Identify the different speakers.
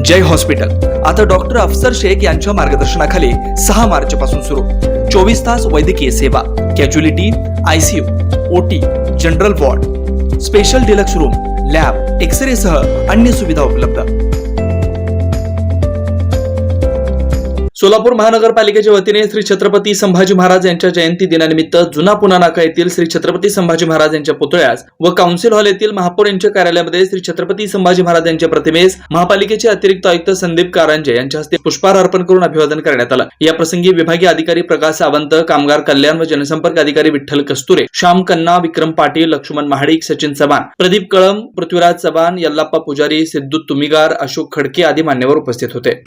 Speaker 1: जय hospital आता doctor अफसर शेख यांच्या मार्गदर्शनाखाली 6 मार्च पासून सुरू 24 तास वैद्यकीय सेवा, casualty, ICU, OT, general ward, special deluxe room, lab, X ray सह अन्य सुविधा उपलब्ध। सोलापूर महानगरपालिकेच्या वतीने श्री छत्रपती संभाजी महाराज यांच्या जयंती दिनानिमित्त जुना पुणा नाका येथील श्री छत्रपती संभाजी महाराज यांच्या पुतळ्यास व काउन्सिल हॉल येथील महापौर यांच्या कार्यालयामध्ये श्री छत्रपती संभाजी महाराज यांच्या प्रतिमेस महापालिकेचे अतिरिक्त आयुक्त संदीप कारंजे यांच्या हस्ते पुष्पहार अर्पण करून अभिवादन करण्यात आलं। या प्रसंगी विभागीय अधिकारी प्रकाश सावंत, कामगार कल्याण व जनसंपर्क अधिकारी विठ्ठल कस्तुरे, श्याम कन्ना, विक्रम पाटील, लक्ष्मण महाडिक, सचिन चव्हाण, प्रदीप कळम, पृथ्वीराज चव्हाण, यल्लाप्पा पुजारी, सिद्धू तुमिगार, अशोक खडके आदी मान्यवर उपस्थित होते।